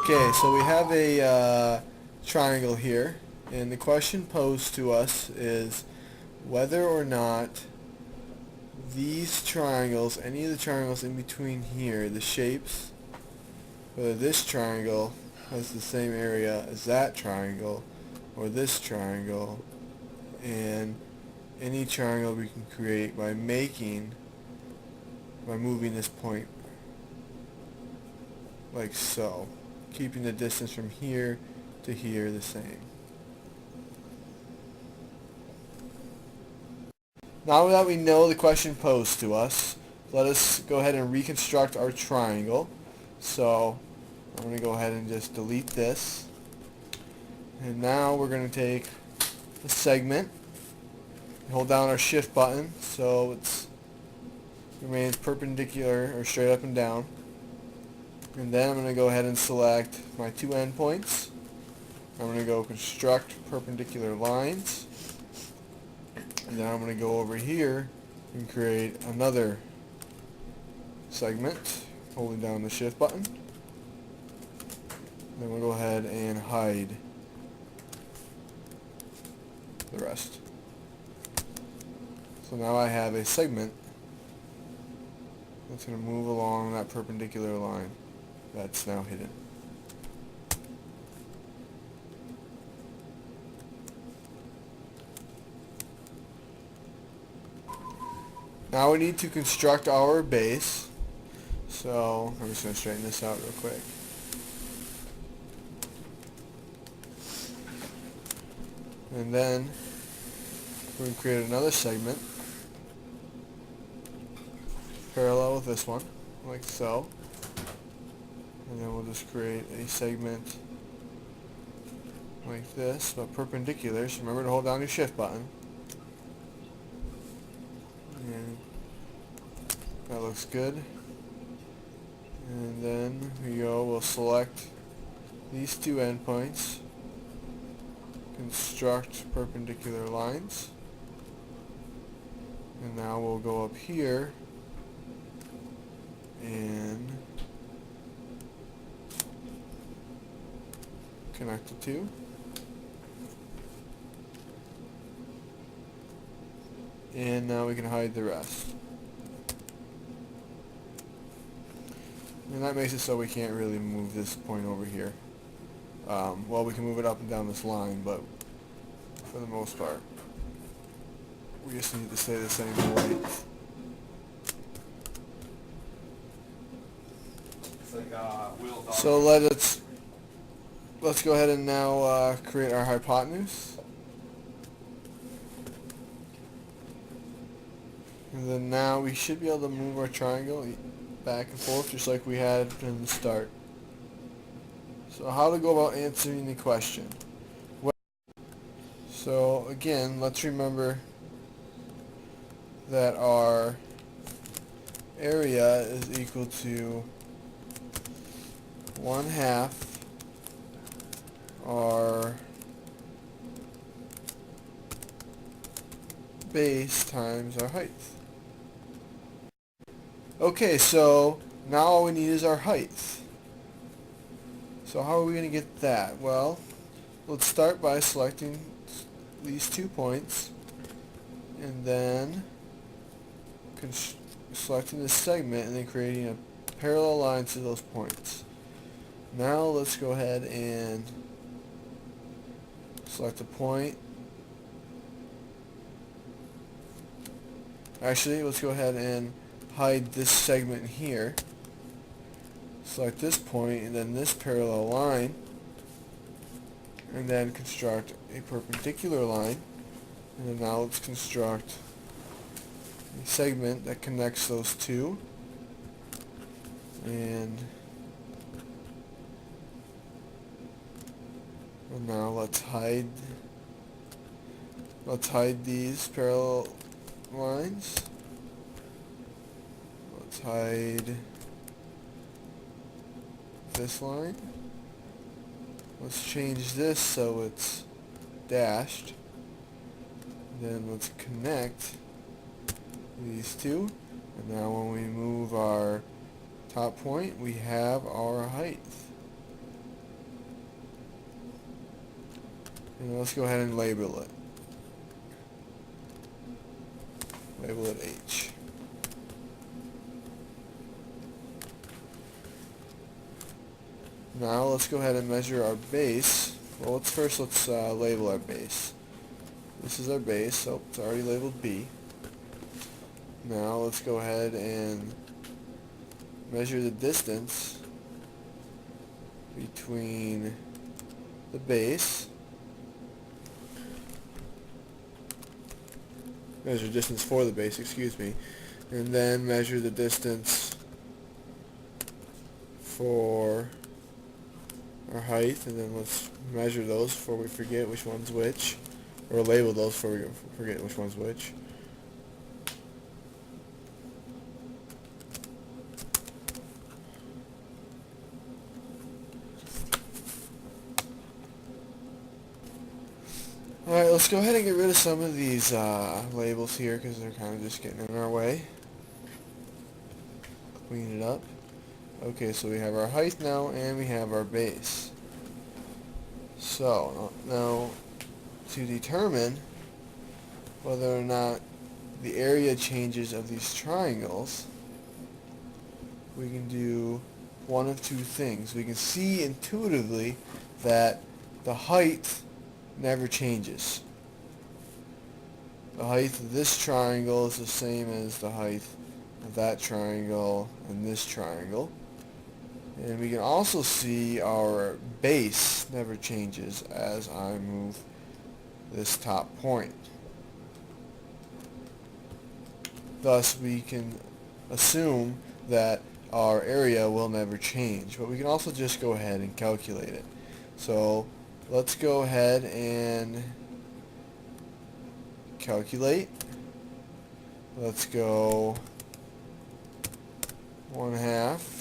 Okay, so we have a triangle here, and the question posed to us is whether or not these triangles, any of the triangles in between here, the shapes, whether this triangle has the same area as that triangle, or this triangle, and any triangle we can create by moving this point like so, keeping the distance from here to here the same. Now that we know the question posed to us, let us go ahead and reconstruct our triangle. So I'm going to go ahead and just delete this. And now we're going to take a segment, hold down our shift button so it remains perpendicular or straight up and down. And then I'm going to go ahead and select my two endpoints. I'm going to go construct perpendicular lines. And then I'm going to go over here and create another segment, holding down the shift button. Then we'll go ahead and hide the rest. So now I have a segment that's going to move along that perpendicular line that's now hidden. Now we need to construct our base. So I'm just going to straighten this out real quick. And then we're going to create another segment parallel with this one, like so. And then we'll just create a segment like this, but perpendicular. So remember to hold down your shift button. And that looks good. And then we go, we'll select these two endpoints, construct perpendicular lines, and now we'll go up here and connect the two. And now we can hide the rest. And that makes it so we can't really move this point over here. Well, we can move it up and down this line, but for the most part, we just need to stay the same length. It's like wheels on. So let's go ahead and now create our hypotenuse. And then now we should be able to move our triangle back and forth just like we had in the start. So how to go about answering the question? Well, so again, let's remember that our area is equal to 1/2 our base times our height. Okay, so now all we need is our height. So how are we going to get that? Well, let's start by selecting these 2 points and then selecting this segment and then creating a parallel line to those points. Now let's go ahead and select a point. Actually, let's go ahead and hide this segment here. Select this point and then this parallel line, and then construct a perpendicular line. And then now let's construct a segment that connects those two. And now let's hide these parallel lines. Let's hide this line. Let's change this so it's dashed. Then let's connect these two. And now when we move our top point, we have our height. And let's go ahead and label it. Label it H. Now let's go ahead and measure our base. Well, let's label our base. This is our base, so it's already labeled B. Now let's go ahead and measure the distance between the base. Measure distance for the base, excuse me. And then measure the distance for our height, and then let's measure those before we forget which one's which, or label those before we forget which one's which. Alright, let's go ahead and get rid of some of these labels here because they're kind of just getting in our way. Clean it up. Okay, so we have our height now and we have our base. So, now to determine whether or not the area changes of these triangles, we can do one of two things. We can see intuitively that the height never changes. The height of this triangle is the same as the height of that triangle and this triangle. And we can also see our base never changes as I move this top point. Thus, we can assume that our area will never change, but we can also just go ahead and calculate it. So let's go ahead and calculate. Let's go 1/2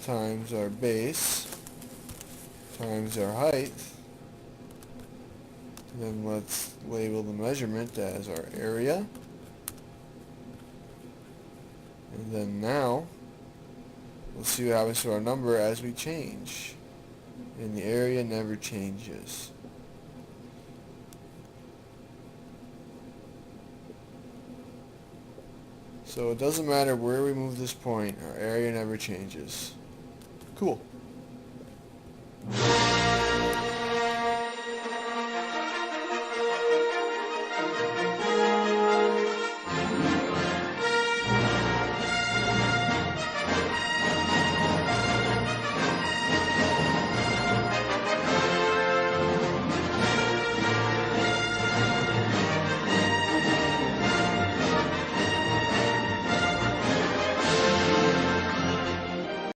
times our base times our height. And then let's label the measurement as our area. And then now, let's see what happens to our number as we change. And the area never changes. So it doesn't matter where we move this point, our area never changes. Cool.